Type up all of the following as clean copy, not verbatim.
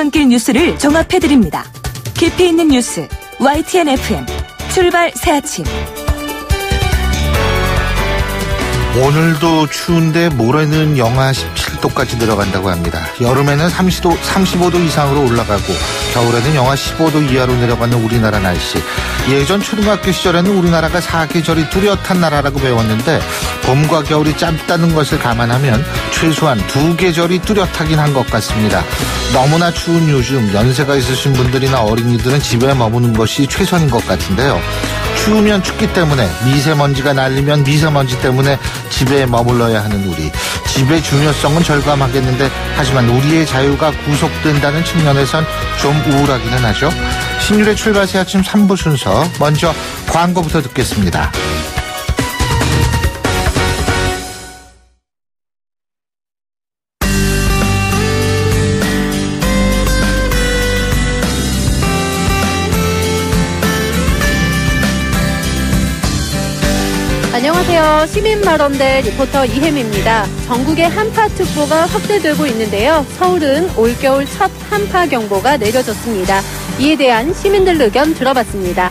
출근길 뉴스를 종합해드립니다. 깊이 있는 뉴스 YTN FM 출발 새아침. 오늘도 추운데 모레는 영하 17도까지 내려간다고 합니다. 여름에는 35도 이상으로 올라가고 겨울에는 영하 15도 이하로 내려가는 우리나라 날씨. 예전 초등학교 시절에는 우리나라가 사계절이 뚜렷한 나라라고 배웠는데 봄과 겨울이 짧다는 것을 감안하면 최소한 두 계절이 뚜렷하긴 한 것 같습니다. 너무나 추운 요즘 연세가 있으신 분들이나 어린이들은 집에 머무는 것이 최선인 것 같은데요. 추우면 춥기 때문에, 미세먼지가 날리면 미세먼지 때문에 집에 머물러야 하는 우리. 집의 중요성은 절감하겠는데 하지만 우리의 자유가 구속된다는 측면에선 좀 우울하기는 하죠. 신율의 출발 새 아침 3부 순서, 먼저 광고부터 듣겠습니다. 안녕하세요. 시민말원대 리포터 이혜미입니다. 전국의 한파특보가 확대되고 있는데요. 서울은 올겨울 첫 한파경보가 내려졌습니다. 이에 대한 시민들 의견 들어봤습니다.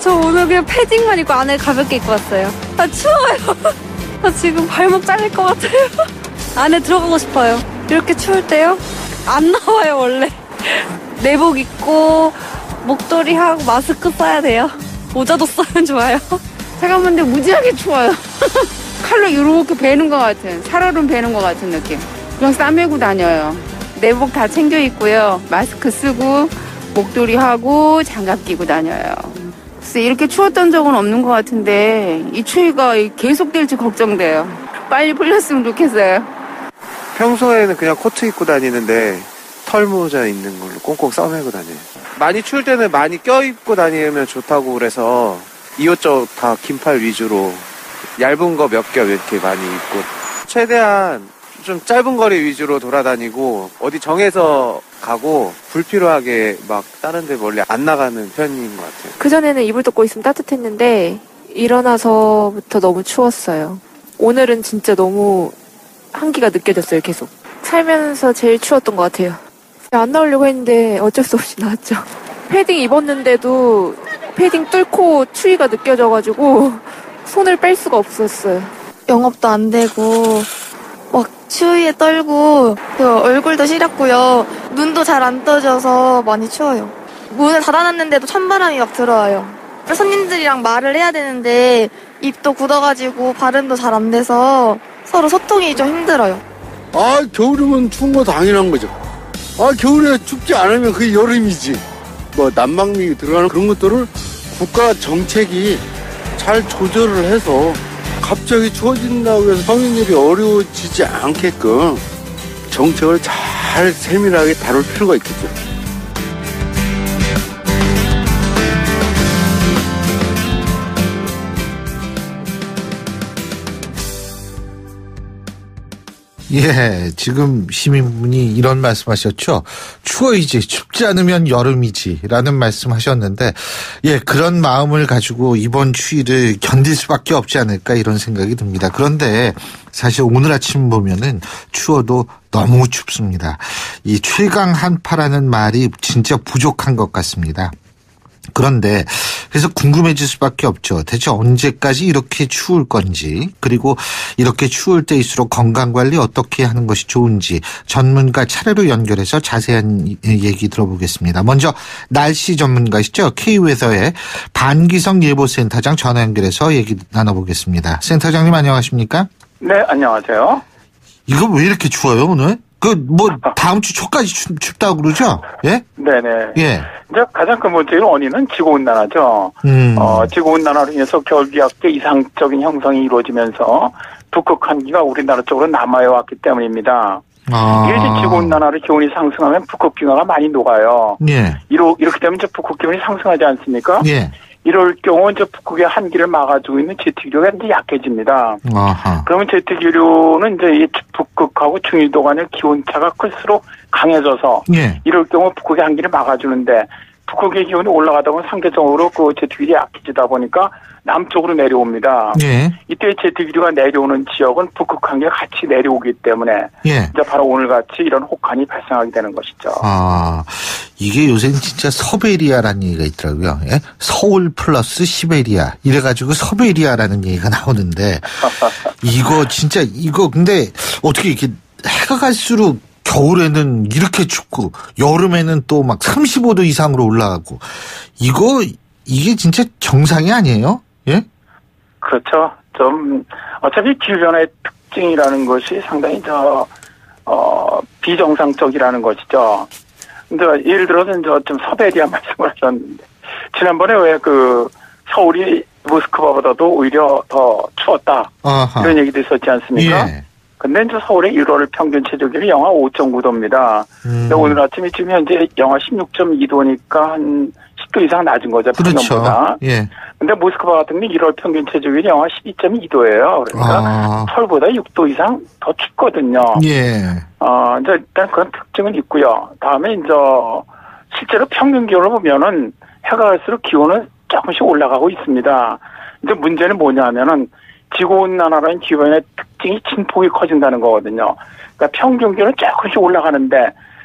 저 오늘 그냥 패딩만 입고 안에 가볍게 입고 왔어요. 추워요. 저 지금 발목 잘릴 것 같아요. 안에 들어가고 싶어요. 이렇게 추울 때요? 안 나와요 원래. 내복 입고 목도리 하고 마스크 써야 돼요. 모자도 쓰면 좋아요. 제가 근데 무지하게 추워요. 칼로 이렇게 베는 것 같은, 살얼음 베는 것 같은 느낌. 그냥 싸매고 다녀요. 내복 다 챙겨 입고요. 마스크 쓰고 목도리 하고 장갑 끼고 다녀요. 글쎄 이렇게 추웠던 적은 없는 것 같은데 이 추위가 계속될지 걱정돼요. 빨리 풀렸으면 좋겠어요. 평소에는 그냥 코트 입고 다니는데 털모자 있는 걸로 꽁꽁 싸매고 다녀요. 많이 추울 때는 많이 껴입고 다니면 좋다고 그래서 이것저것 다 긴팔 위주로 얇은 거 몇 겹 이렇게 많이 입고 최대한 좀 짧은 거리 위주로 돌아다니고 어디 정해서 가고 불필요하게 막 다른 데 멀리 안 나가는 편인 것 같아요. 그전에는 이불 덮고 있으면 따뜻했는데 일어나서부터 너무 추웠어요. 오늘은 진짜 너무 한기가 느껴졌어요. 계속 살면서 제일 추웠던 것 같아요. 안 나오려고 했는데 어쩔 수 없이 나왔죠. 패딩 입었는데도 패딩 뚫고 추위가 느껴져가지고 손을 뺄 수가 없었어요. 영업도 안 되고 막 추위에 떨고 얼굴도 시렸고요. 눈도 잘 안 떠져서 많이 추워요. 문을 닫아놨는데도 찬바람이 막 들어와요. 손님들이랑 말을 해야 되는데 입도 굳어가지고 발음도 잘 안 돼서 서로 소통이 좀 힘들어요. 겨울이면 추운 거 당연한 거죠. 겨울에 춥지 않으면 그게 여름이지. 난방비 들어가는 그런 것들을 국가 정책이 잘 조절을 해서 갑자기 추워진다고 해서 서민들이 어려워지지 않게끔 정책을 잘 세밀하게 다룰 필요가 있겠죠. 예, 지금 시민분이 이런 말씀하셨죠. 추워이지, 춥지 않으면 여름이지 라는 말씀하셨는데, 예, 그런 마음을 가지고 이번 추위를 견딜 수밖에 없지 않을까 이런 생각이 듭니다. 그런데 사실 오늘 아침 보면은 추워도 너무 춥습니다. 이 최강 한파라는 말이 진짜 부족한 것 같습니다. 그런데 그래서 궁금해질 수밖에 없죠. 대체 언제까지 이렇게 추울 건지, 그리고 이렇게 추울 때일수록 건강관리 어떻게 하는 것이 좋은지 전문가 차례로 연결해서 자세한 얘기 들어보겠습니다. 먼저 날씨 전문가시죠. K웨더의 반기성 예보센터장 전화 연결해서 얘기 나눠보겠습니다. 센터장님 안녕하십니까? 네, 안녕하세요. 이거 왜 이렇게 추워요 오늘? 다음 주 초까지 춥다고 그러죠? 예? 네네. 예. 이제 가장 큰 문제는 원인은 지구온난화죠. 지구온난화로 인해서 겨울기압계 이상적인 형성이 이루어지면서 북극 한기가 우리나라 쪽으로 남하해 왔기 때문입니다. 이제 지구온난화로 기온이 상승하면 북극 빙하가 많이 녹아요. 예. 이렇게 되면 이제 북극 기온이 상승하지 않습니까? 예. 이럴 경우 이제 북극의 한기를 막아주고 있는 제트기류가 이제 약해집니다. 아하. 그러면 제트기류는 이제 이 북극하고 중위도 간의 기온차가 클수록 강해져서 예. 이럴 경우 북극의 한기를 막아주는데 북극의 기온이 올라가다 보면 상대적으로 그 제트기류 약해지다 보니까 남쪽으로 내려옵니다. 예. 이때 제트기류가 내려오는 지역은 북극 한기가 같이 내려오기 때문에 예. 이제 바로 오늘같이 이런 혹한이 발생하게 되는 것이죠. 아, 이게 요새는 진짜 서베리아라는 얘기가 있더라고요. 예? 서울 플러스 시베리아 이래가지고 서베리아라는 얘기가 나오는데 이거 근데 어떻게 이렇게 해가 갈수록 겨울에는 이렇게 춥고 여름에는 또 막 35도 이상으로 올라가고 이게 진짜 정상이 아니에요? 예? 그렇죠. 좀 어차피 기후변화의 특징이라는 것이 상당히 비정상적이라는 것이죠. 근데 예를 들어서 좀 서베리아 말씀을 하셨는데 지난번에 왜 그 서울이 모스크바보다도 오히려 더 추웠다. 아하. 이런 얘기도 있었지 않습니까? 예. 근데 이제 서울의 1월 평균 최저기온이 영하 5.9도입니다. 오늘 아침에 지금 현재 영하 16.2도니까 한 10도 이상 낮은 거죠. 그렇죠. 평년보다. 예. 근데 모스크바 같은 경우 1월 평균 최저기온이 영하 12.2도예요. 그러니까 서울보다 6도 이상 더 춥거든요. 예. 이제 일단 그런 특징은 있고요. 다음에 이제 실제로 평균 기온을 보면은 해가 갈수록 기온은 조금씩 올라가고 있습니다. 근데 문제는 뭐냐면은 지구온난화라는 기후변화의 특징이 진폭이 커진다는 거거든요. 그러니까 평균 기온은 조금씩 올라가는데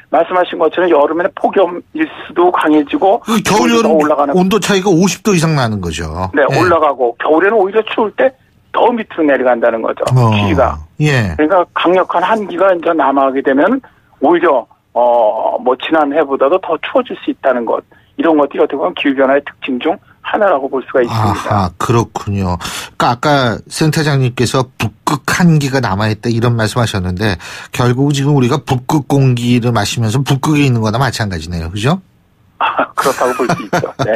말씀하신 것처럼 여름에는 폭염 일수도 강해지고 겨울 여름 온도 차이가 50도 이상 나는 거죠. 네, 예. 올라가고 겨울에는 오히려 추울 때 더 밑으로 내려간다는 거죠. 추위가. 예. 그러니까 강력한 한기가 이제 남하게 되면 오히려 뭐 지난 해보다도 더 추워질 수 있다는 것. 이런 것들이 어떻게 보면 기후변화의 특징 중 하나라고 볼 수가 있습니다. 아, 그렇군요. 그러니까 아까 센터장님께서 북극 한기가 남아있다 이런 말씀하셨는데 결국 지금 우리가 북극 공기를 마시면서 북극에 있는 거나 마찬가지네요. 그죠? 그렇다고 볼 수 있죠. 네.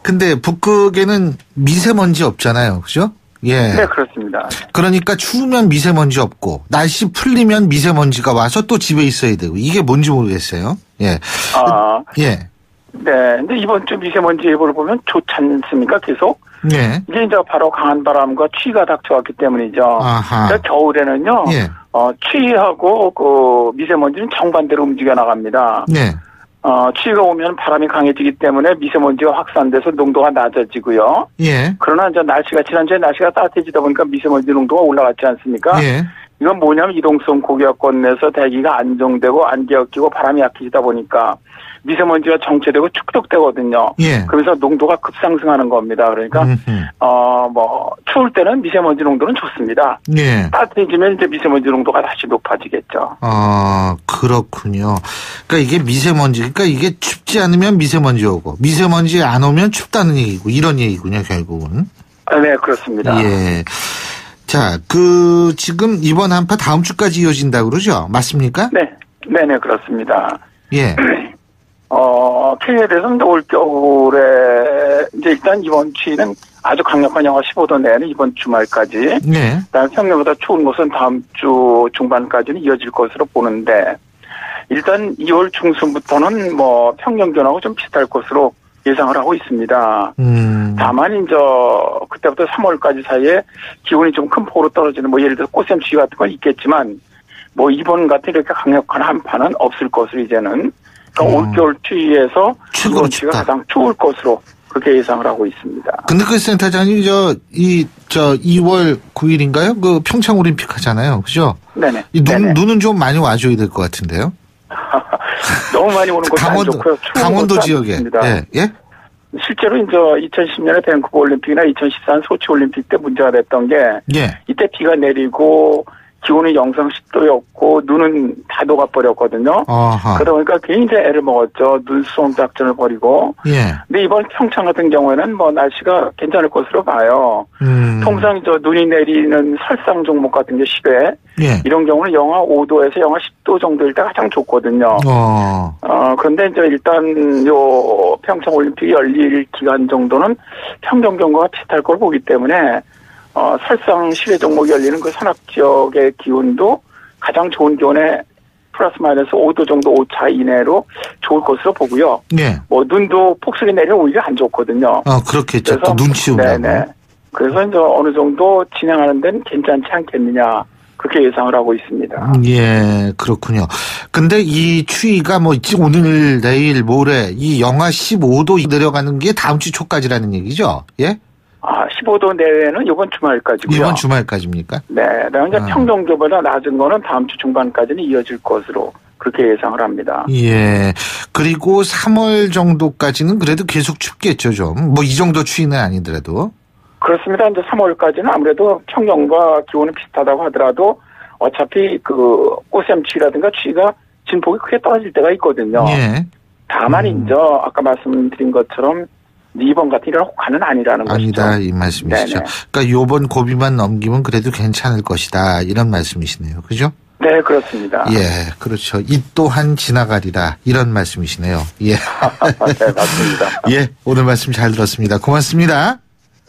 근데 북극에는 미세먼지 없잖아요. 그죠? 예. 네, 그렇습니다. 그러니까 추우면 미세먼지 없고 날씨 풀리면 미세먼지가 와서 또 집에 있어야 되고 이게 뭔지 모르겠어요. 예. 예. 네. 근데 이번 주 미세먼지 예보를 보면 좋지 않습니까? 계속. 네. 이게 이제 바로 강한 바람과 추위가 닥쳐왔기 때문이죠. 아하. 그러니까 겨울에는요. 예. 추위하고 그 미세먼지는 정반대로 움직여 나갑니다. 네. 추위가 오면 바람이 강해지기 때문에 미세먼지가 확산돼서 농도가 낮아지고요. 예. 그러나 이제 지난주에 날씨가 따뜻해지다 보니까 미세먼지 농도가 올라갔지 않습니까? 예. 이건 뭐냐면 이동성 고기압권 내에서 대기가 안정되고 안개가 끼고 바람이 약해지다 보니까 미세먼지가 정체되고 축적되거든요. 예. 그래서 농도가 급상승하는 겁니다. 그러니까 뭐 추울 때는 미세먼지 농도는 좋습니다. 예. 따뜻해지면 이제 미세먼지 농도가 다시 높아지겠죠. 그렇군요. 그러니까 이게 미세먼지, 그러니까 이게 춥지 않으면 미세먼지 오고 미세먼지 안 오면 춥다는 얘기고 이런 얘기군요, 결국은. 네, 그렇습니다. 예. 자, 지금 이번 한파 다음 주까지 이어진다고 그러죠? 맞습니까? 네. 네네, 그렇습니다. 예. 추위에 대해서는 올 겨울에, 이제 일단 이번 추위는 아주 강력한 영하 15도 내에는 이번 주말까지. 네. 그다음에 평년보다 추운 곳은 다음 주 중반까지는 이어질 것으로 보는데, 일단 2월 중순부터는 뭐 평년 기온하고 좀 비슷할 것으로 예상을 하고 있습니다. 다만 이제 그때부터 3월까지 사이에 기온이 좀 큰 폭으로 떨어지는 뭐 예를 들어 꽃샘추위 같은 건 있겠지만 뭐 이번 같은 이렇게 강력한 한파는 없을 것으로 이제는 그러니까 올겨울 추위에서 이번 추위가 가장 추울 것으로 그렇게 예상을 하고 있습니다. 근데 그 센터장님 2월 9일인가요? 그 평창 올림픽 하잖아요. 그죠? 네네. 눈은 좀 많이 와줘야 될 것 같은데요. 너무 많이 오는 것도 안 좋고요. 강원도 지역에. 예? 실제로 이제 2010년에 밴쿠버 올림픽이나 2014년 소치 올림픽 때 문제가 됐던 게 이때 비가 내리고 기온이 영상 10도였고 눈은 다 녹아버렸거든요. 그러다 보니까 굉장히 애를 먹었죠. 눈수험 작전을 벌이고. 근데 이번 평창 같은 경우에는 뭐 날씨가 괜찮을 것으로 봐요. 통상 눈이 내리는 설상 종목 같은 게 10회. 이런 경우는 영하 5도에서 영하 10도 정도일 때 가장 좋거든요. 그런데 이제 일단 요 평창 올림픽이 열릴 기간 정도는 평년 경과가 비슷할 걸 보기 때문에 설상 10회 종목이 열리는 그 산악 지역의 기온도 가장 좋은 기온에 플러스 마이너스 5도 정도 오차 이내로 좋을 것으로 보고요. 뭐 눈도 폭설이 내리면 오히려 안 좋거든요. 그렇겠죠. 또 눈치 오고. 네네. 그래서 이제 어느 정도 진행하는 데는 괜찮지 않겠느냐. 그렇게 예상을 하고 있습니다. 예, 그렇군요. 근데 이 추위가 뭐 오늘, 내일, 모레 이 영하 15도 내려가는 게 다음 주 초까지라는 얘기죠? 예? 15도 내외는 이번 주말까지고요. 이번 주말까지입니까? 네. 이제 평년도보다 낮은 거는 다음 주 중반까지는 이어질 것으로 그렇게 예상을 합니다. 예. 그리고 3월 정도까지는 그래도 계속 춥겠죠, 좀. 뭐 이 정도 추위는 아니더라도. 그렇습니다. 이제 3월까지는 아무래도 평년과 기온은 비슷하다고 하더라도 어차피 그 꽃샘추위라든가 추위가 진폭이 크게 떨어질 때가 있거든요. 예. 다만 이제 아까 말씀드린 것처럼 이번 같은 이런 혹한은 아니라는 것이죠. 아니다 이 말씀이시죠. 네네. 그러니까 요번 고비만 넘기면 그래도 괜찮을 것이다 이런 말씀이시네요. 그죠? 네, 그렇습니다. 예, 그렇죠. 이 또한 지나가리라 이런 말씀이시네요. 예. 네, 맞습니다. 예, 오늘 말씀 잘 들었습니다. 고맙습니다.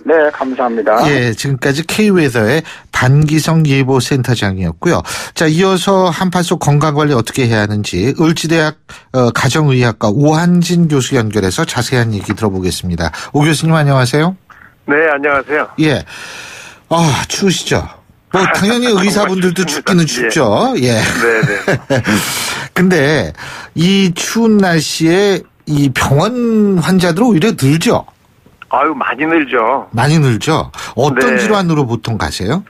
네, 감사합니다. 예, 지금까지 K웨더의 반기성 예보센터장이었고요. 자, 이어서 한파 속 건강관리 어떻게 해야 하는지 을지대학 가정의학과 오한진 교수 연결해서 자세한 얘기 들어보겠습니다. 오 교수님 안녕하세요. 네, 안녕하세요. 예, 추우시죠? 뭐 당연히 의사분들도 춥기는 춥죠. 예. 네네. 근데 이 추운 날씨에 이 병원 환자들은 오히려 늘죠? 아유, 많이 늘죠. 많이 늘죠? 어떤 네. 질환으로 보통 가세요?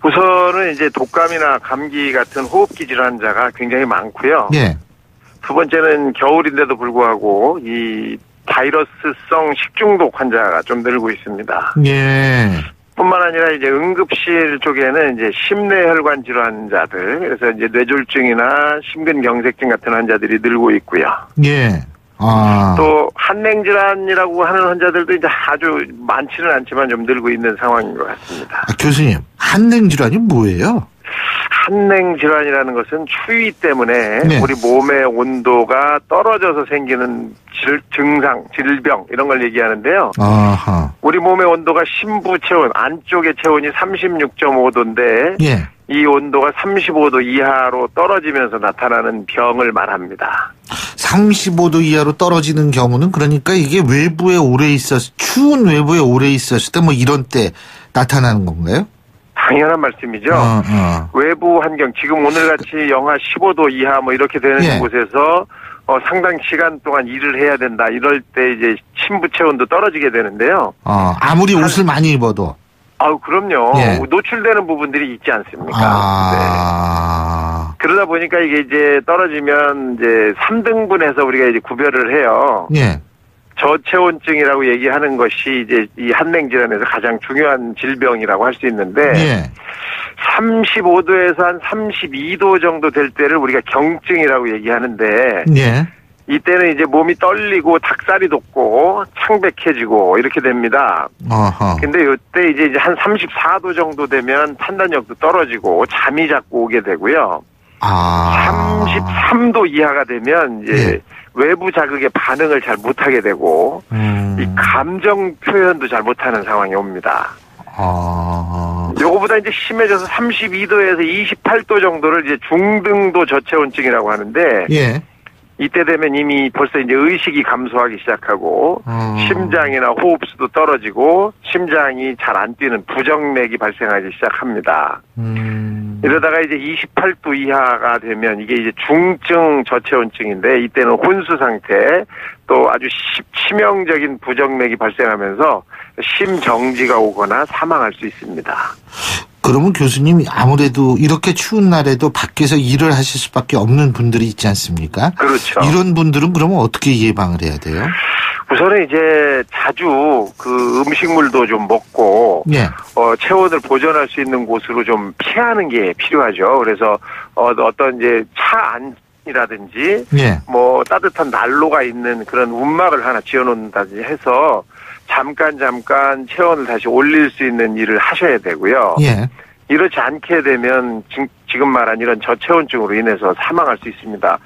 우선은 이제 독감이나 감기 같은 호흡기 질환자가 굉장히 많고요. 예. 두 번째는 겨울인데도 불구하고 이 바이러스성 식중독 환자가 좀 늘고 있습니다. 예. 뿐만 아니라 이제 응급실 쪽에는 이제 심내혈관 질환자들, 그래서 이제 뇌졸중이나 심근경색증 같은 환자들이 늘고 있고요. 예. 또 한냉질환이라고 하는 환자들도 이제 아주 많지는 않지만 좀 늘고 있는 상황인 것 같습니다. 교수님, 한냉질환이 뭐예요? 한냉질환이라는 것은 추위 때문에 네. 우리 몸의 온도가 떨어져서 생기는 증상, 질병 이런 걸 얘기하는데요. 아하. 우리 몸의 온도가 심부 체온, 안쪽의 체온이 36.5도인데 예. 이 온도가 35도 이하로 떨어지면서 나타나는 병을 말합니다. 35도 이하로 떨어지는 경우는 그러니까 이게 외부에 오래 추운 외부에 오래 있었을 때 뭐 이런 때 나타나는 건가요? 당연한 말씀이죠. 외부 환경, 지금 오늘같이 영하 15도 이하 뭐 이렇게 되는 예. 곳에서 상당 시간 동안 일을 해야 된다. 이럴 때 이제 심부 체온도 떨어지게 되는데요. 아무리 옷을 많이 입어도. 아우, 그럼요. 예. 노출되는 부분들이 있지 않습니까? 네. 그러다 보니까 이게 이제 떨어지면 이제 3등분해서 우리가 이제 구별을 해요. 예. 저체온증이라고 얘기하는 것이 이제 이 한냉질환에서 가장 중요한 질병이라고 할 수 있는데, 예. 35도에서 한 32도 정도 될 때를 우리가 경증이라고 얘기하는데, 예. 이때는 이제 몸이 떨리고 닭살이 돋고 창백해지고 이렇게 됩니다. 근데 이때 이제 한 34도 정도 되면 판단력도 떨어지고 잠이 자꾸 오게 되고요. 33도 이하가 되면 이제 외부 자극에 반응을 잘 못하게 되고 이 감정 표현도 잘 못하는 상황이 옵니다. 요거보다 이제 심해져서 32도에서 28도 정도를 이제 중등도 저체온증이라고 하는데, 예. 이때 되면 이미 벌써 이제 의식이 감소하기 시작하고 심장이나 호흡수도 떨어지고 심장이 잘 안 뛰는 부정맥이 발생하기 시작합니다. 이러다가 이제 28도 이하가 되면 이게 이제 중증 저체온증인데, 이때는 혼수 상태, 또 아주 치명적인 부정맥이 발생하면서 심정지가 오거나 사망할 수 있습니다. 그러면 교수님 아무래도 이렇게 추운 날에도 밖에서 일을 하실 수밖에 없는 분들이 있지 않습니까? 그렇죠. 이런 분들은 그러면 어떻게 예방을 해야 돼요? 우선은 이제 자주 그 음식물도 좀 먹고, 예. 체온을 보존할 수 있는 곳으로 좀 피하는 게 필요하죠. 그래서 어떤 이제 차 안이라든지, 예. 뭐 따뜻한 난로가 있는 그런 움막을 하나 지어놓는다든지 해서 잠깐 체온을 다시 올릴 수 있는 일을 하셔야 되고요. 예. 이렇지 않게 되면 지금 말한 이런 저체온증으로 인해서 사망할 수 있습니다.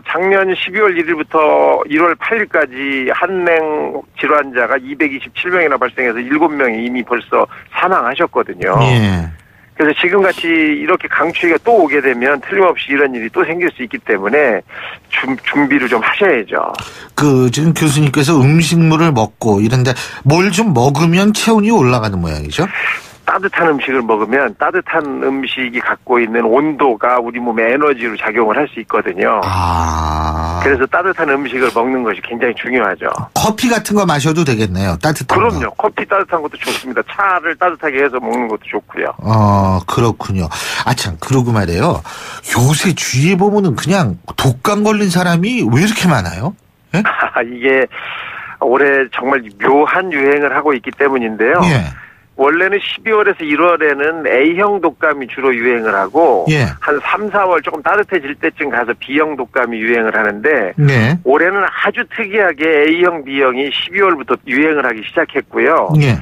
작년 12월 1일부터 1월 8일까지 한냉 질환자가 227명이나 발생해서 7명이 이미 벌써 사망하셨거든요. 예. 그래서 지금같이 이렇게 강추위가 또 오게 되면 틀림없이 이런 일이 또 생길 수 있기 때문에 준비를 좀 하셔야죠. 지금 교수님께서 음식물을 먹고 이런데 뭘 좀 먹으면 체온이 올라가는 모양이죠? 따뜻한 음식을 먹으면 따뜻한 음식이 갖고 있는 온도가 우리 몸에 에너지로 작용을 할 수 있거든요. 그래서 따뜻한 음식을 먹는 것이 굉장히 중요하죠. 커피 같은 거 마셔도 되겠네요. 따뜻한 거. 그럼요. 커피 따뜻한 것도 좋습니다. 차를 따뜻하게 해서 먹는 것도 좋고요. 그렇군요. 참, 그러고 말이에요. 요새 주위에 보면은 그냥 독감 걸린 사람이 왜 이렇게 많아요? 예? 이게 올해 정말 묘한 유행을 하고 있기 때문인데요. 예. 원래는 12월에서 1월에는 A형 독감이 주로 유행을 하고 예. 한 3, 4월 조금 따뜻해질 때쯤 가서 B형 독감이 유행을 하는데 예. 올해는 아주 특이하게 A형, B형이 12월부터 유행을 하기 시작했고요. 예.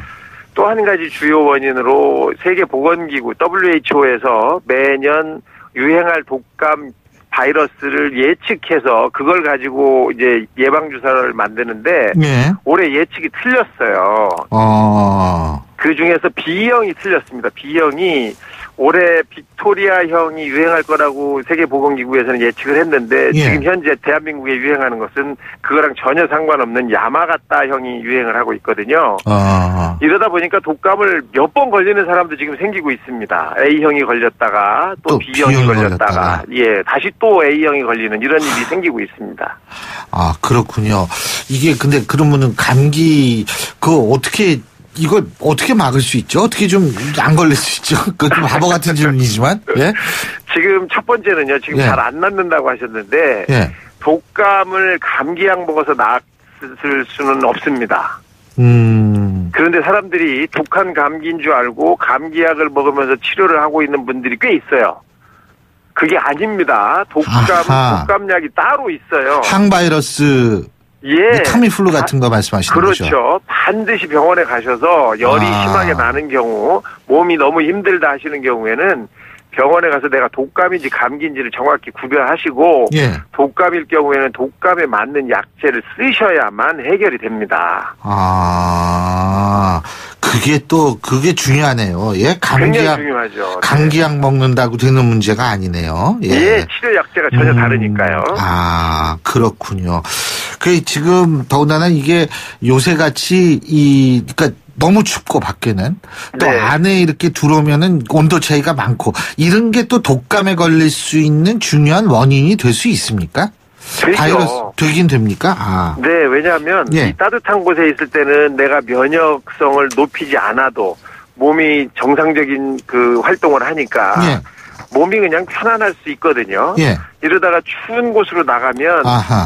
또 한 가지 주요 원인으로 세계보건기구 WHO에서 매년 유행할 독감 바이러스를 예측해서 그걸 가지고 이제 예방주사를 만드는데 예. 올해 예측이 틀렸어요. 그 중에서 B형이 틀렸습니다. B형이 올해 빅토리아형이 유행할 거라고 세계보건기구에서는 예측을 했는데 예. 지금 현재 대한민국에 유행하는 것은 그거랑 전혀 상관없는 야마가타형이 유행을 하고 있거든요. 이러다 보니까 독감을 몇 번 걸리는 사람도 지금 생기고 있습니다. A형이 걸렸다가 또 B형이 걸렸다가 예, 다시 또 A형이 걸리는 이런 일이 생기고 있습니다. 그렇군요. 이게 근데 그러면은 감기 이걸 어떻게 막을 수 있죠? 어떻게 좀 안 걸릴 수 있죠? 그것도 바보 같은 질문이지만. 예? 지금 첫 번째는요. 지금 예. 잘 안 낫는다고 하셨는데 예. 독감을 감기약 먹어서 낫을 수는 없습니다. 그런데 사람들이 독한 감기인 줄 알고 감기약을 먹으면서 치료를 하고 있는 분들이 꽤 있어요. 그게 아닙니다. 독감약이 따로 있어요. 항바이러스 예. 타미플루 같은 거 말씀하시는 그렇죠. 거죠? 그렇죠. 반드시 병원에 가셔서 열이 심하게 나는 경우, 몸이 너무 힘들다 하시는 경우에는 병원에 가서 내가 독감인지 감기인지를 정확히 구별하시고 예. 독감일 경우에는 독감에 맞는 약제를 쓰셔야만 해결이 됩니다. 그게 중요하네요. 예, 굉장히 중요하죠. 감기약 먹는다고 되는 문제가 아니네요. 예, 치료 약제가 전혀 다르니까요. 그렇군요. 지금 더군다나 이게 요새같이 그러니까 너무 춥고 밖에는 또 안에 이렇게 들어오면은 온도 차이가 많고 이런 게 또 독감에 걸릴 수 있는 중요한 원인이 될 수 있습니까? 되죠. 바이러스 되긴 됩니까? 네, 왜냐하면 이 따뜻한 곳에 있을 때는 내가 면역성을 높이지 않아도 몸이 정상적인 그 활동을 하니까 몸이 그냥 편안할 수 있거든요. 이러다가 추운 곳으로 나가면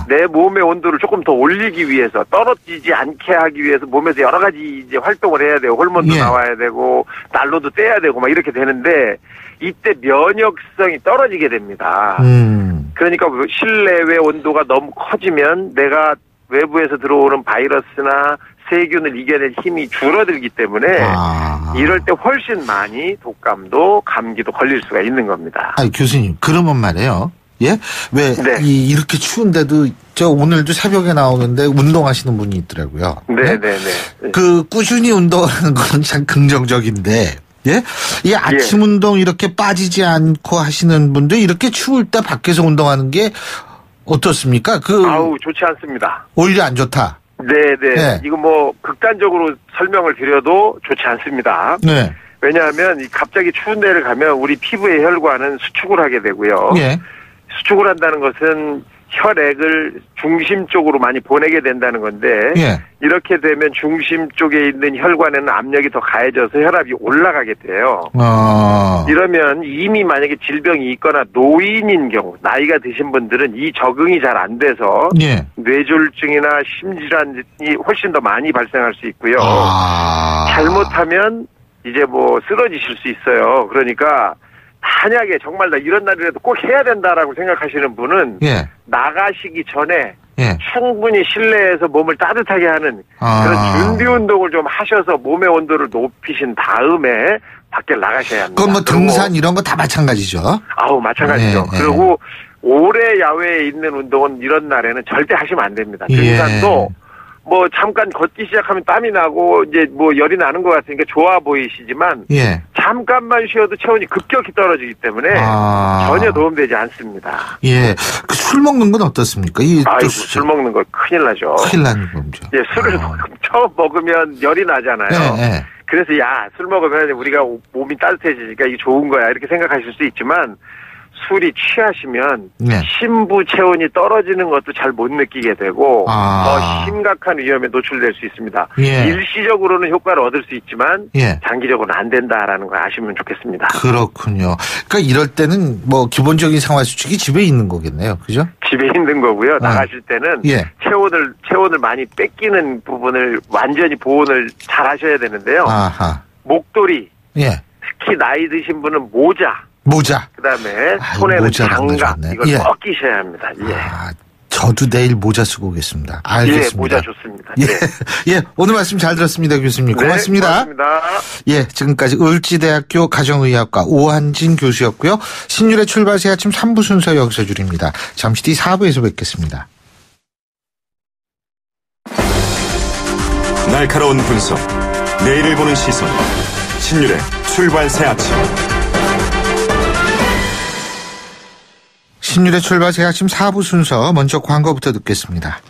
내 몸의 온도를 조금 더 올리기 위해서 떨어지지 않게 하기 위해서 몸에서 여러 가지 이제 활동을 해야 돼요. 호르몬도 나와야 되고 난로도 떼야 되고 막 이렇게 되는데 이때 면역성이 떨어지게 됩니다. 그러니까 실내외 온도가 너무 커지면 내가 외부에서 들어오는 바이러스나 세균을 이겨낼 힘이 줄어들기 때문에 이럴 때 훨씬 많이 독감도 감기도 걸릴 수가 있는 겁니다. 교수님, 그러면 말이에요. 예? 이렇게 추운데도 오늘도 새벽에 나오는데 운동하시는 분이 있더라고요. 꾸준히 운동하는 건 참 긍정적인데 예? 이 아침 운동 이렇게 빠지지 않고 하시는 분들 이렇게 추울 때 밖에서 운동하는 게 어떻습니까? 좋지 않습니다. 오히려 안 좋다. 네. 이거 극단적으로 설명을 드려도 좋지 않습니다. 왜냐하면 갑자기 추운 데를 가면 우리 피부의 혈관은 수축을 하게 되고요. 수축을 한다는 것은 혈액을 중심 쪽으로 많이 보내게 된다는 건데 이렇게 되면 중심 쪽에 있는 혈관에는 압력이 더 가해져서 혈압이 올라가게 돼요. 이러면 이미 만약에 질병이 있거나 노인인 경우 나이가 드신 분들은 이 적응이 잘 안 돼서 뇌졸중이나 심질환이 훨씬 더 많이 발생할 수 있고요. 잘못하면 이제 쓰러지실 수 있어요. 그러니까 만약에 정말 이런 날이라도 꼭 해야 된다라고 생각하시는 분은 나가시기 전에 충분히 실내에서 몸을 따뜻하게 하는 그런 준비 운동을 좀 하셔서 몸의 온도를 높이신 다음에 밖에 나가셔야 합니다. 그럼 등산 이런 거 다 마찬가지죠? 마찬가지죠. 그리고 오래 야외에 있는 운동은 이런 날에는 절대 하시면 안 됩니다. 등산도 잠깐 걷기 시작하면 땀이 나고 이제 열이 나는 것 같으니까 좋아 보이시지만 잠깐만 쉬어도 체온이 급격히 떨어지기 때문에 전혀 도움되지 않습니다. 술 먹는 건 어떻습니까? 술 먹는 거 큰일 나죠. 큰일 나는 거죠. 술을 처음 먹으면 열이 나잖아요. 그래서 야, 술 먹으면 우리가 몸이 따뜻해지니까 이게 좋은 거야 이렇게 생각하실 수 있지만 술이 취하시면 네. 심부 체온이 떨어지는 것도 잘 못 느끼게 되고 더 심각한 위험에 노출될 수 있습니다. 예. 일시적으로는 효과를 얻을 수 있지만 예. 장기적으로는 안 된다라는 걸 아시면 좋겠습니다. 그렇군요. 그러니까 이럴 때는 뭐 기본적인 생활수칙이 집에 있는 거겠네요. 그죠? 집에 있는 거고요. 나가실 때는 예. 체온을 많이 뺏기는 부분을 완전히 보온을 잘 하셔야 되는데요. 아하. 목도리, 예. 특히 나이 드신 분은 모자. 그다음에 손에는 장갑 이걸 꼭 끼셔야 합니다. 예. 저도 내일 모자 쓰고 오겠습니다. 알겠습니다. 예, 모자 좋습니다. 예. 예, 오늘 말씀 잘 들었습니다, 교수님. 고맙습니다. 네, 고맙습니다. 예, 지금까지 을지대학교 가정의학과 오한진 교수였고요. 신율의 출발 새 아침 3부 순서 여기서 줄입니다. 잠시 뒤 4부에서 뵙겠습니다. 날카로운 분석, 내일을 보는 시선, 신율의 출발 새 아침. 신율의 출발 새 아침 4부 순서 먼저 광고부터 듣겠습니다.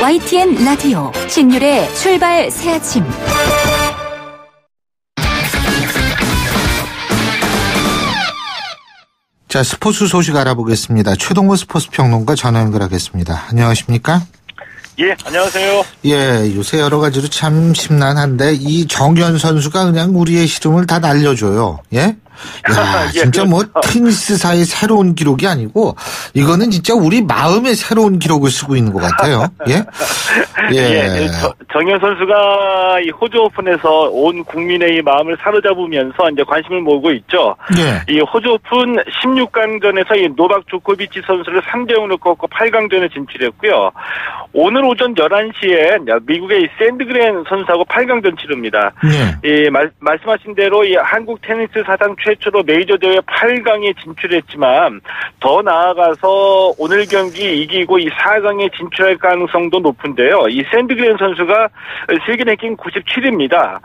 YTN 라디오 신율의 출발 새 아침. 자, 스포츠 소식 알아보겠습니다. 최동호 스포츠 평론가 전화 연결하겠습니다. 안녕하십니까? 예, 안녕하세요. 예, 요새 여러 가지로 참 심란한데 이 정현 선수가 그냥 우리의 시름을 다 날려줘요. 예? 야, 진짜 뭐 테니스사의 새로운 기록이 아니고 이거는 진짜 우리 마음의 새로운 기록을 쓰고 있는 것 같아요. 예? 예. 정현 선수가 이 호주 오픈에서 온 국민의 마음을 사로잡으면서 이제 관심을 모으고 있죠. 예. 이 호주 오픈 16강전에서 이 노박 조코비치 선수를 3대0으로 꺾고 8강전에 진출했고요. 오늘 오전 11시에 미국의 샌드그렌 선수하고 8강전 치릅니다. 예. 말씀하신 대로 이 한국 테니스 사상 최초로 메이저 대회 8강에 진출했지만 더 나아가서 오늘 경기 이기고 이 4강에 진출할 가능성도 높은데요. 이 샌드그렌 선수가 세계 랭킹 97입니다.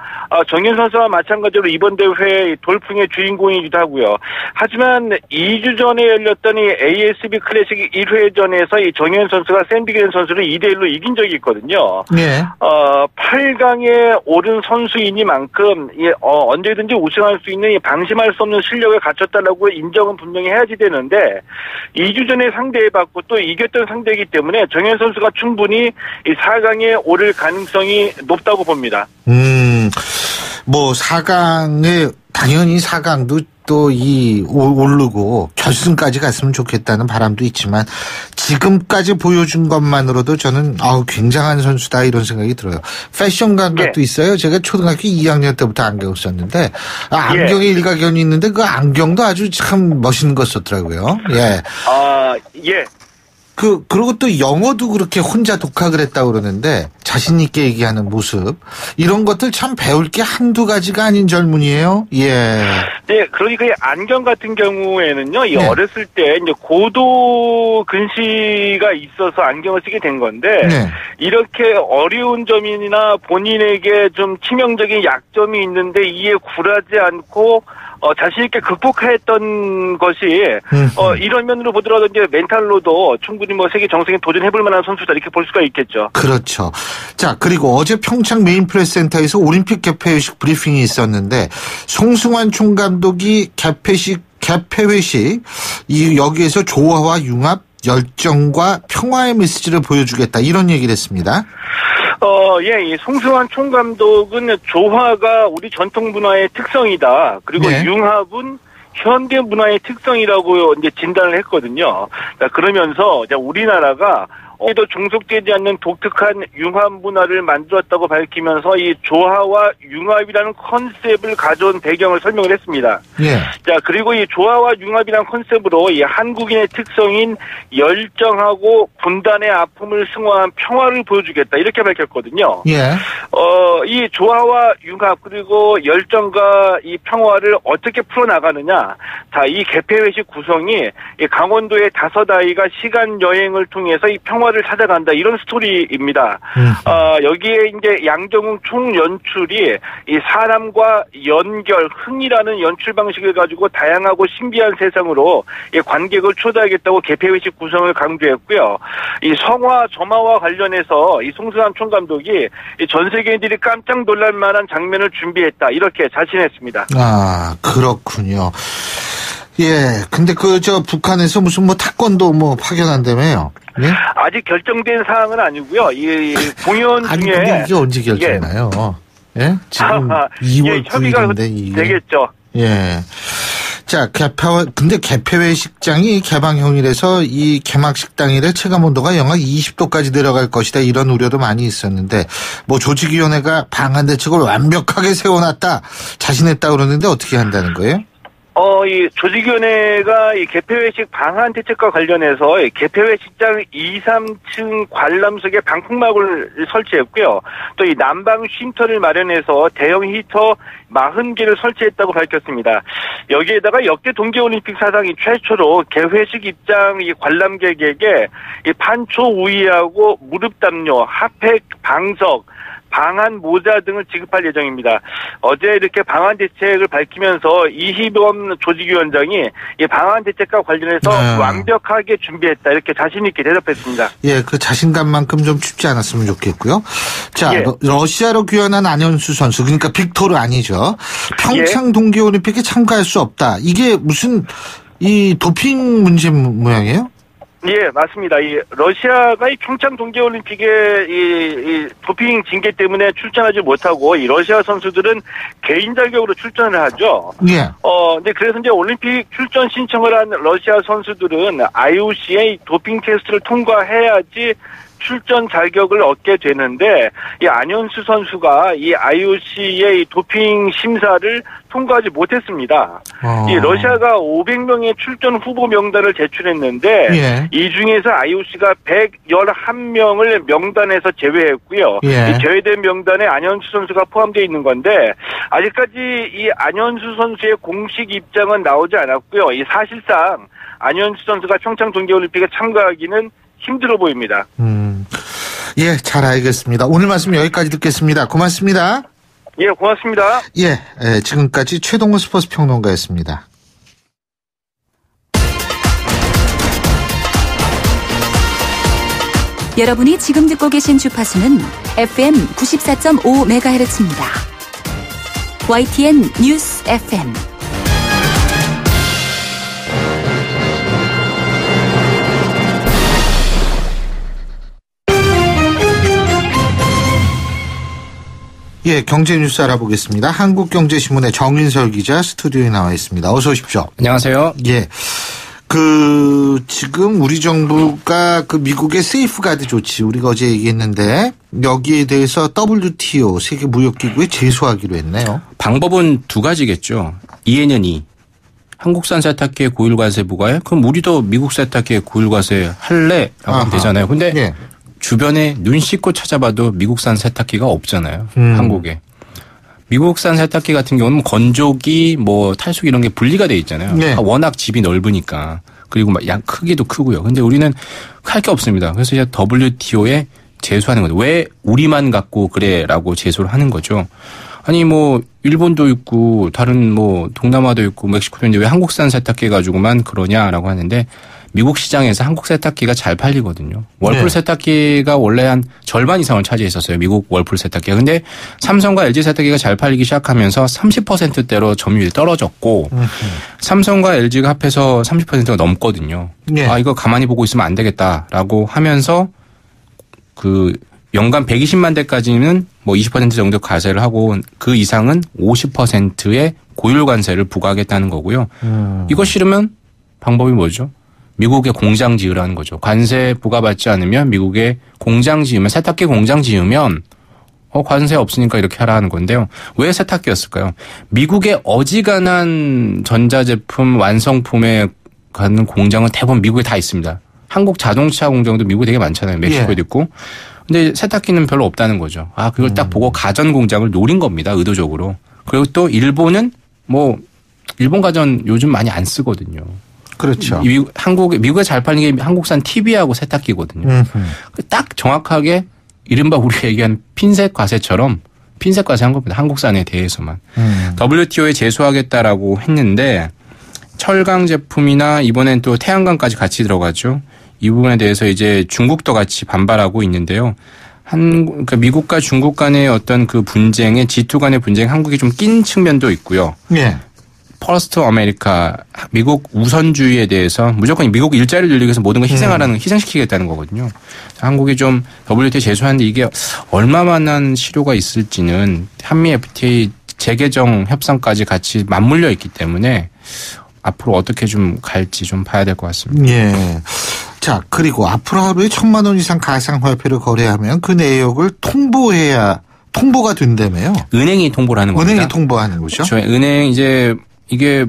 정현 선수와 마찬가지로 이번 대회 돌풍의 주인공이기도 하고요. 하지만 2주 전에 열렸던 이 ASB 클래식 1회전에서 이 정현 선수가 샌드그렌 선수를 2대1로 이긴 적이 있거든요. 예. 8강에 오른 선수이니만큼 언제든지 우승할 수 있는 방심할 수 없는 실력을 갖췄다라고 인정은 분명히 해야지 되는데 2주 전에 상대해봤고 또 이겼던 상대이기 때문에 정현 선수가 충분히 이 4강에 오를 가능성이 높다고 봅니다. 뭐 4강에 당연히 4강도 또 오르고 결승까지 갔으면 좋겠다는 바람도 있지만 지금까지 보여준 것만으로도 저는 굉장한 선수다 이런 생각이 들어요. 패션 감각도 있어요. 제가 초등학교 2학년 때부터 안경을 썼는데 안경에 일가견이 있는데 그 안경도 아주 참 멋있는 거 썼더라고요. 예. 예. 그리고 또 영어도 그렇게 혼자 독학을 했다고 그러는데 자신있게 얘기하는 모습, 이런 것들 참 배울 게 한두 가지가 아닌 젊은이에요. 예. 네, 그러니까 이 안경 같은 경우에는요, 어렸을 때 이제 고도 근시가 있어서 안경을 쓰게 된 건데, 이렇게 어려운 점이나 본인에게 좀 치명적인 약점이 있는데 이에 굴하지 않고, 자신있게 극복했던 것이, 이런 면으로 보더라도 이제 멘탈로도 충분히 뭐 세계 정상에 도전해볼 만한 선수다 이렇게 볼 수가 있겠죠. 그렇죠. 자, 그리고 어제 평창 메인 프레스 센터에서 올림픽 개폐회식 브리핑이 있었는데, 송승환 총감독이 개폐회식, 여기에서 조화와 융합, 열정과 평화의 메시지를 보여주겠다 이런 얘기를 했습니다. 이 송승환 총감독은 조화가 우리 전통 문화의 특성이다. 그리고 융합은 현대 문화의 특성이라고 이제 진단을 했거든요. 그러면서 우리나라가 도 종속되지 않는 독특한 융합 문화를 만들었다고 밝히면서 이 조화와 융합이라는 컨셉을 가져온 배경을 설명을 했습니다. 자, 그리고 이 조화와 융합이라는 컨셉으로 이 한국인의 특성인 열정하고 분단의 아픔을 승화한 평화를 보여주겠다 이렇게 밝혔거든요. 이 조화와 융합 그리고 열정과 이 평화를 어떻게 풀어나가느냐. 자, 이 개폐회식 구성이 이 강원도의 5아이가 시간 여행을 통해서 이 평화 성과를 찾아간다 이런 스토리입니다. 여기에 이제 양정웅 총연출이 이 사람과 연결, 흥이라는 연출 방식을 가지고 다양하고 신비한 세상으로 이 관객을 초대하겠다고 개폐회식 구성을 강조했고요. 이 성화 점화와 관련해서 이 송승환 총감독이 전 세계인들이 깜짝 놀랄 만한 장면을 준비했다 이렇게 자신했습니다. 아, 그렇군요. 예, 근데 북한에서 무슨 태권도 파견한다며요? 예? 아직 결정된 사항은 아니고요. 이 공연 아니, 중에. 근데 이게 언제 결정나요? 예? 지금 2월 9일인데 되겠죠. 예. 자, 근데 개폐회식장이 개방형이라서 이 개막식당일에 체감온도가 영하 20도까지 내려갈 것이다 이런 우려도 많이 있었는데 조직위원회가 방한 대책을 완벽하게 세워놨다 자신했다 그러는데 어떻게 한다는 거예요? 이 조직위원회가 이 개폐회식 방한 대책과 관련해서 개폐회식장 2, 3층 관람석에 방풍막을 설치했고요. 또 이 난방 쉼터를 마련해서 대형 히터 40개를 설치했다고 밝혔습니다. 여기에다가 역대 동계올림픽 사상 최초로 개회식 입장 이 관람객에게 이 판초 우이하고 무릎 담요, 핫팩, 방석, 방한 모자 등을 지급할 예정입니다. 어제 이렇게 방한 대책을 밝히면서 이희범 조직위원장이 이 방한 대책과 관련해서 완벽하게 준비했다 이렇게 자신 있게 대답했습니다. 예, 그 자신감만큼 좀 춥지 않았으면 좋겠고요. 자, 예. 러시아로 귀환한 안현수 선수, 그러니까 빅토르 아니죠. 평창 동계올림픽에 참가할 수 없다. 이게 무슨 이 도핑 문제 모양이에요? 예, 맞습니다. 이 러시아가 이 평창 동계올림픽에 이 도핑 징계 때문에 출전하지 못하고 이 러시아 선수들은 개인 자격으로 출전을 하죠. 예. 근데 그래서 이제 올림픽 출전 신청을 한 러시아 선수들은 IOC의 도핑 테스트를 통과해야지 출전 자격을 얻게 되는데 이 안현수 선수가 이 IOC의 도핑 심사를 통과하지 못했습니다. 이 러시아가 500명의 출전 후보 명단을 제출했는데 예. 이 중에서 IOC가 111명을 명단에서 제외했고요. 예. 이 제외된 명단에 안현수 선수가 포함되어 있는 건데 아직까지 이 안현수 선수의 공식 입장은 나오지 않았고요. 이 사실상 안현수 선수가 평창 동계올림픽에 참가하기는 힘들어 보입니다. 예, 잘 알겠습니다. 오늘 말씀 여기까지 듣겠습니다. 고맙습니다. 예, 고맙습니다. 예, 지금까지 최동호 스포츠 평론가였습니다. 여러분이 지금 듣고 계신 주파수는 FM 94.5MHz입니다. YTN 뉴스 FM. 예, 경제 뉴스 알아보겠습니다. 한국경제신문의 정인설 기자 스튜디오에 나와 있습니다. 어서 오십시오. 안녕하세요. 예. 지금 우리 정부가 미국의 세이프가드 조치, 우리가 어제 얘기했는데, 여기에 대해서 WTO, 세계무역기구에 제소하기로 했네요. 방법은 두 가지겠죠. 이해는 이. 한국산 세탁기에 고율과세 부과해? 그럼 우리도 미국 세탁기에 고율과세 할래? 라고 하면 되잖아요. 근데 예. 주변에 눈 씻고 찾아봐도 미국산 세탁기가 없잖아요. 한국에. 미국산 세탁기 같은 경우는 건조기, 탈수기 이런 게 분리가 돼 있잖아요. 네. 워낙 집이 넓으니까. 그리고 양 크기도 크고요. 근데 우리는 할 게 없습니다. 그래서 이제 WTO에 제소하는 거죠. 왜 우리만 갖고 그래라고 제소를 하는 거죠. 아니 일본도 있고 다른 동남아도 있고 멕시코도 있는데 왜 한국산 세탁기 가지고만 그러냐라고 하는데 미국 시장에서 한국 세탁기가 잘 팔리거든요. 월풀 네. 세탁기가 원래 한 절반 이상을 차지했었어요. 미국 월풀 세탁기가. 근데 삼성과 LG 세탁기가 잘 팔리기 시작하면서 30%대로 점유율이 떨어졌고 삼성과 LG가 합해서 30%가 넘거든요. 네. 이거 가만히 보고 있으면 안 되겠다라고 하면서 연간 120만 대까지는 20% 정도 과세를 하고 그 이상은 50%의 고율 관세를 부과하겠다는 거고요. 이거 싫으면 방법이 뭐죠? 미국에 공장 지으라는 거죠. 관세 부과받지 않으면 미국에 공장 지으면 세탁기 공장 지으면 관세 없으니까 이렇게 하라는 건데요. 왜 세탁기였을까요? 미국의 어지간한 전자제품 완성품에 가는 공장은 대부분 미국에 다 있습니다. 한국 자동차 공장도 미국에 되게 많잖아요. 멕시코에도 예. 있고. 근데 세탁기는 별로 없다는 거죠. 그걸 딱 보고 가전 공장을 노린 겁니다. 의도적으로. 그리고 또 일본은 일본 가전 요즘 많이 안 쓰거든요. 그렇죠. 미국에 잘 팔리는 게 한국산 TV하고 세탁기거든요. 딱 정확하게 이른바 우리가 얘기하는 핀셋 과세처럼 핀셋 과세한 겁니다. 한국산에 대해서만. WTO에 제소하겠다라고 했는데 철강 제품이나 이번엔 또 태양광까지 같이 들어가죠. 이 부분에 대해서 이제 중국도 같이 반발하고 있는데요. 그러니까 미국과 중국 간의 어떤 그 분쟁에 G2 간의 분쟁 한국이 좀 낀 측면도 있고요. 네. 퍼스트 아메리카 미국 우선주의에 대해서 무조건 미국 일자리를 늘리기 위해서 모든 걸 희생시키겠다는 거거든요. 한국이 좀 WTO 제소하는데 이게 얼마만한 실효가 있을지는 한미 FTA 재개정 협상까지 같이 맞물려 있기 때문에 앞으로 어떻게 좀 갈지 좀 봐야 될 것 같습니다. 예. 자, 그리고 앞으로 하루에 1,000만 원 이상 가상화폐를 거래하면 그 내역을 통보가 된다며요. 은행이 통보를 하는 겁니다. 은행이 통보하는 거죠. 그렇죠. 은행 이제 이게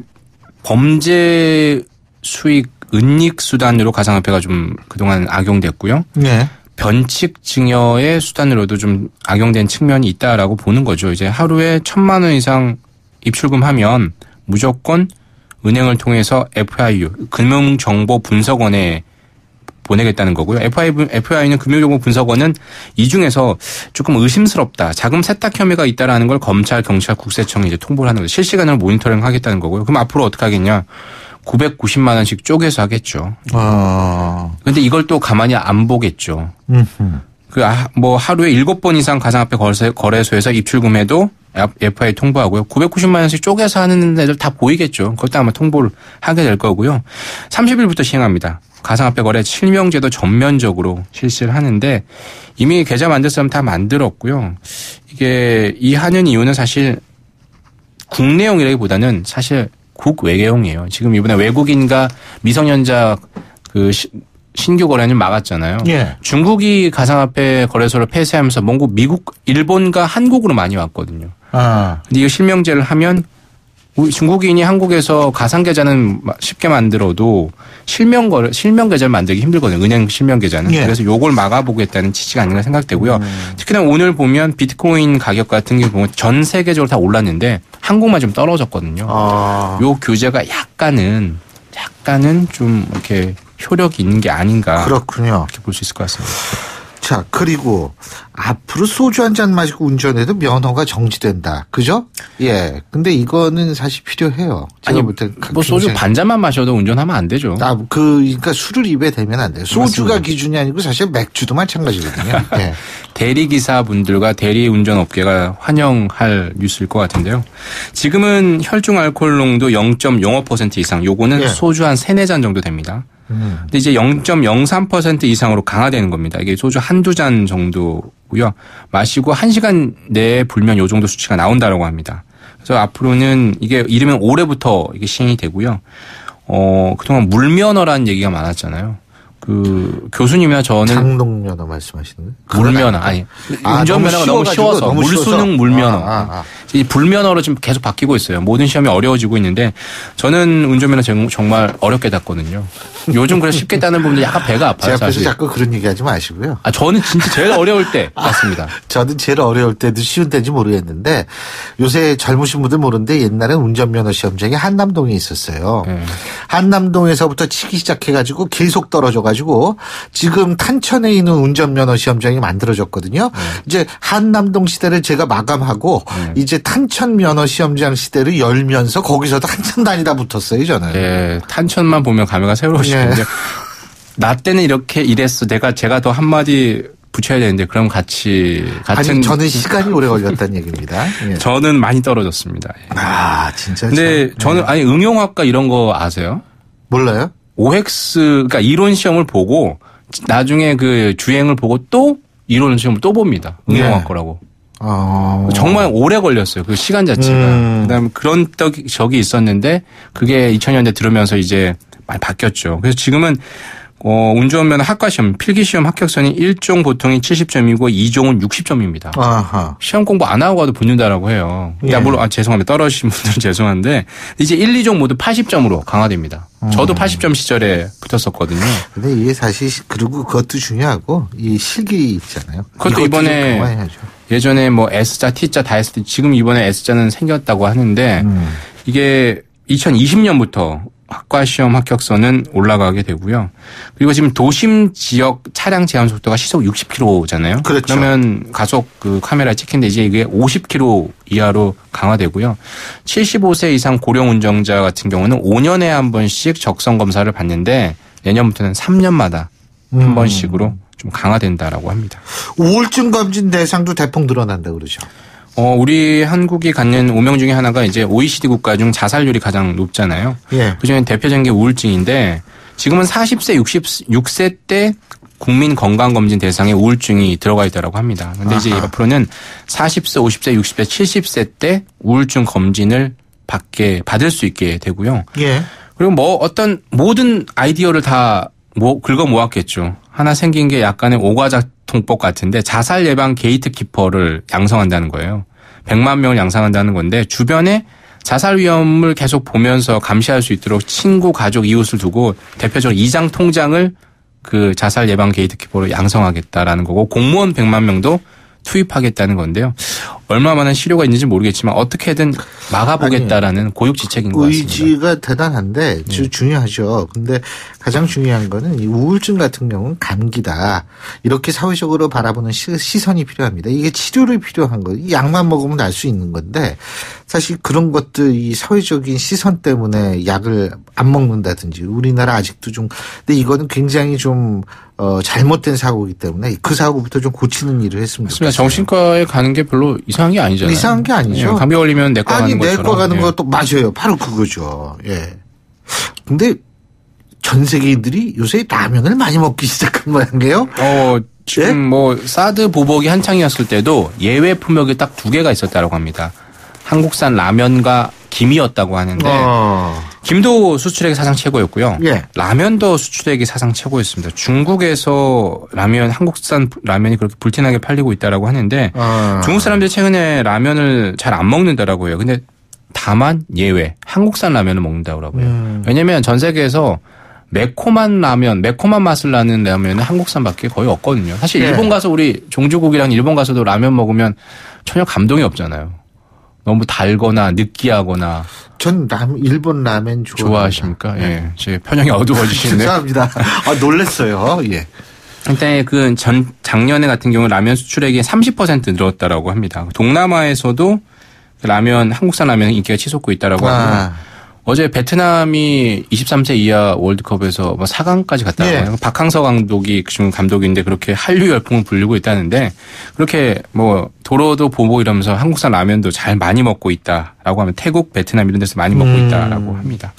범죄 수익 은닉 수단으로 가상화폐가 좀 그동안 악용됐고요. 네. 변칙 증여의 수단으로도 좀 악용된 측면이 있다라고 보는 거죠. 이제 하루에 1,000만 원 이상 입출금하면 무조건 은행을 통해서 FIU 금융정보분석원에 보내겠다는 거고요. FIU는 금융정보분석원은 이 중에서 조금 의심스럽다. 자금 세탁 혐의가 있다라는 걸 검찰, 경찰, 국세청이 이제 통보를 하는 거죠. 실시간으로 모니터링 하겠다는 거고요. 그럼 앞으로 어떻게 하겠냐? 990만 원씩 쪼개서 하겠죠. 그런데 이걸 또 가만히 안 보겠죠. 뭐 하루에 7번 이상 가상화폐 거래소에서 입출금해도 FI 통보하고요. 990만 원씩 쪼개서 하는 애들 다 보이겠죠. 그것도 아마 통보를 하게 될 거고요. 30일부터 시행합니다. 가상화폐 거래 실명제도 전면적으로 실시를 하는데 이미 계좌 만들 사람 다 만들었고요. 이게 이 하는 이유는 사실 국내용이라기보다는 사실 국외계용이에요. 지금 이번에 외국인과 미성년자 신규 거래는 막았잖아요. 예. 중국이 가상화폐 거래소를 폐쇄하면서 미국, 일본과 한국으로 많이 왔거든요. 근데 이거 실명제를 하면 중국인이 한국에서 가상 계좌는 쉽게 만들어도 실명 계좌를 만들기 힘들거든요. 은행 실명 계좌는. 예. 그래서 요걸 막아보겠다는 취지가 아닌가 생각되고요. 특히나 오늘 보면 비트코인 가격 같은 게 보면 전 세계적으로 다 올랐는데 한국만 좀 떨어졌거든요. 요 규제가 약간은 좀 이렇게 효력이 있는 게 아닌가. 그렇군요. 이렇게 볼 수 있을 것 같습니다. 자, 그리고 앞으로 소주 한 잔 마시고 운전해도 면허가 정지된다. 그죠? 예. 근데 이거는 사실 필요해요. 아니, 뭐 소주 반 잔만 마셔도 운전하면 안 되죠. 그러니까 술을 입에 대면 안 돼요. 소주가 맞습니다. 기준이 아니고 사실 맥주도 마찬가지거든요. 예. 대리기사분들과 대리운전업계가 환영할 뉴스일 것 같은데요. 지금은 혈중 알코올 농도 0.05% 이상, 요거는 소주 한 3-4잔 정도 됩니다. 근데 이제 0.03% 이상으로 강화되는 겁니다. 이게 소주 한두 잔 정도고요. 마시고 1시간 내에 불면 요 정도 수치가 나온다라고 합니다. 그래서 앞으로는 이게 이르면 올해부터 이게 시행이 되고요. 그동안 물면허라는 얘기가 많았잖아요. 교수님이나 저는 장롱면허 말씀하시는 거예요? 물면허 아니 운전면허가 너무 쉬워서 물수능 물면허 이 불면허로 지금 계속 바뀌고 있어요. 모든 시험이 어려워지고 있는데 저는 운전면허 정말 어렵게 땄거든요. 요즘 그래서 쉽게 따는 분들 약간 배가 아파요. 제 앞에서 자꾸 그런 얘기하지 마시고요. 저는 진짜 제일 어려울 때 맞습니다. 저는 제일 어려울 때도 쉬운 때인지 모르겠는데 요새 젊으신 분들 모르는데 옛날엔 운전면허 시험장이 한남동에 있었어요. 한남동에서부터 치기 시작해가지고 계속 떨어져가지고 지금 탄천에 있는 운전면허 시험장이 만들어졌거든요. 이제 한남동 시대를 제가 마감하고 이제 탄천 면허 시험장 시대를 열면서 거기서도 한참 다니다 붙었어요, 저는. 네, 탄천만 보면 감회가 새로우시는데 나 때는 이렇게 이랬어. 제가 더 한마디 붙여야 되는데 그럼 같은. 아니, 저는 시간이 오래 걸렸다는 얘기입니다. 예. 저는 많이 떨어졌습니다. 진짜. 근데 저는 응용학과 이런 거 아세요? 몰라요? OX 그러니까 이론 시험을 보고 나중에 그 주행을 보고 또 이론 시험을 또 봅니다. 응용학과라고. 정말 오래 걸렸어요. 그 시간 자체가. 그다음에 그런 적이 있었는데 그게 2000년대 들으면서 이제 많이 바뀌었죠. 그래서 지금은 운전면허 학과시험, 필기시험 합격선이 1종 보통이 70점이고 2종은 60점입니다. 시험 공부 안 하고 가도 붙는다라고 해요. 물론 죄송합니다. 떨어지신 분들은 죄송한데 이제 1, 2종 모두 80점으로 강화됩니다. 저도 80점 시절에 붙었었거든요. 근데 이게 사실 그리고 그것도 중요하고 이 실기 있잖아요. 그것도 이번에 예전에 뭐 S자, T자 다 했을 때 지금 이번에 S자는 생겼다고 하는데 이게 2020년부터 학과 시험 합격선은 올라가게 되고요. 그리고 지금 도심 지역 차량 제한 속도가 시속 60km잖아요. 그렇죠. 그러면 가속 그 카메라에 찍힌데 이제 이게 50km 이하로 강화되고요. 75세 이상 고령 운전자 같은 경우는 5년에 한 번씩 적성 검사를 받는데 내년부터는 3년마다 한 번씩으로 좀 강화된다라고 합니다. 우울증 검진 대상도 대폭 늘어난다 그러죠. 우리 한국이 갖는 오명 중에 하나가 이제 OECD 국가 중 자살률이 가장 높잖아요. 예. 그중에 대표적인 게 우울증인데 지금은 40세, 66세 때 국민 건강검진 대상에 우울증이 들어가 있다고 합니다. 그런데 이제 앞으로는 40세, 50세, 60세, 70세 때 우울증 검진을 받을 수 있게 되고요. 예. 그리고 뭐 어떤 모든 아이디어를 다 긁어 모았겠죠. 하나 생긴 게 약간의 오과자통법 같은데 자살 예방 게이트키퍼를 양성한다는 거예요. 100만 명을 양성한다는 건데 주변에 자살 위험을 계속 보면서 감시할 수 있도록 친구, 가족, 이웃을 두고 대표적으로 이장 통장을 그 자살 예방 게이트키퍼로 양성하겠다라는 거고 공무원 100만 명도 투입하겠다는 건데요. 얼마만한 실효가 있는지 모르겠지만 어떻게든 막아보겠다라는 고육지책인 것 같습니다. 의지가 대단한데 중요하죠. 근데 가장 중요한 거는 이 우울증 같은 경우는 감기다. 이렇게 사회적으로 바라보는 시선이 필요합니다. 이게 치료를 필요한 거예요. 약만 먹으면 날 수 있는 건데 사실 그런 것들 이 사회적인 시선 때문에 약을 안 먹는다든지 우리나라 아직도 좀 근데 이거는 굉장히 좀 잘못된 사고이기 때문에 그 사고부터 좀 고치는 일을 했으면 좋겠어요. 정신과에 가는 게 별로 이상한 게 아니잖아요. 이상한 게 아니죠. 감기 걸리면 내과 가는 것처럼. 내과 가는 것도 맞아요. 바로 그거죠. 예. 근데 전 세계인들이 요새 라면을 많이 먹기 시작한 모양이에요. 지금 예? 뭐 사드 보복이 한창이었을 때도 예외 품목이 딱 2개가 있었다고 합니다. 한국산 라면과 김이었다고 하는데 김도 수출액이 사상 최고였고요. 예. 라면도 수출액이 사상 최고였습니다. 중국에서 한국산 라면이 그렇게 불티나게 팔리고 있다라고 하는데 중국 사람들이 최근에 라면을 잘 안 먹는다라고 해요. 근데 다만 예외 한국산 라면을 먹는다고 해요. 왜냐하면 전 세계에서 매콤한 맛을 나는 라면은 한국산밖에 거의 없거든요. 사실 일본 가서 우리 종주국이랑 일본 가서도 라면 먹으면 전혀 감동이 없잖아요. 너무 달거나 느끼하거나. 전 일본 라면 좋아하십니까? 예. 제 편향이 어두워지시네요. 죄송합니다. 놀랐어요. 예. 근데 작년에 같은 경우 라면 수출액이 30% 늘었다라고 합니다. 동남아에서도 한국산 라면 인기가 치솟고 있다라고 하고요. 어제 베트남이 23세 이하 월드컵에서 4강까지 갔다고 해요. 박항서 감독이 지금 감독인데 그렇게 한류 열풍을 불리고 있다는데 그렇게 도로도 보고 이러면서 한국산 라면도 잘 많이 먹고 있다라고 하면 태국, 베트남 이런 데서 많이 먹고 있다라고 합니다.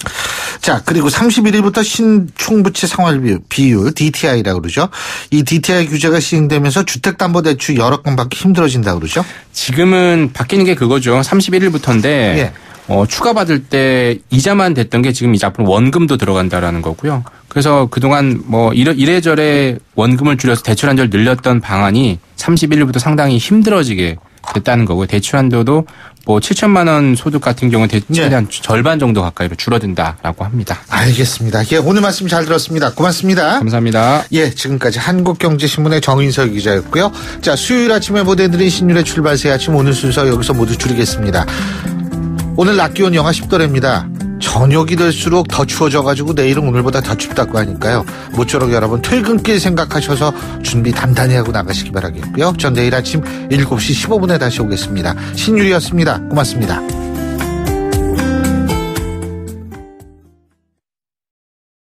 자, 그리고 31일부터 신총부채 상환 비율 DTI라고 그러죠. 이 DTI 규제가 시행되면서 주택담보대출 여러 건 받기 힘들어진다고 그러죠. 지금은 바뀌는 게 그거죠. 31일부터인데 추가받을 때 이자만 됐던 게 지금 이제 앞으로 원금도 들어간다라는 거고요. 그래서 그동안 이래저래 원금을 줄여서 대출 한도를 늘렸던 방안이 31일부터 상당히 힘들어지게 됐다는 거고요. 대출 한도도 7천만 원 소득 같은 경우는 최대한 절반 정도 가까이로 줄어든다라고 합니다. 알겠습니다. 예, 오늘 말씀 잘 들었습니다. 고맙습니다. 감사합니다. 예, 지금까지 한국경제신문의 정인석 기자였고요. 자, 수요일 아침에 보내드린 신율의 출발 새 아침 오늘 순서 여기서 모두 줄이겠습니다. 오늘 낮 기온 영하 10도랍니다. 저녁이 될수록 더 추워져가지고 내일은 오늘보다 더 춥다고 하니까요. 모쪼록 여러분 퇴근길 생각하셔서 준비 단단히 하고 나가시기 바라겠고요. 전 내일 아침 7시 15분에 다시 오겠습니다. 신유리였습니다. 고맙습니다.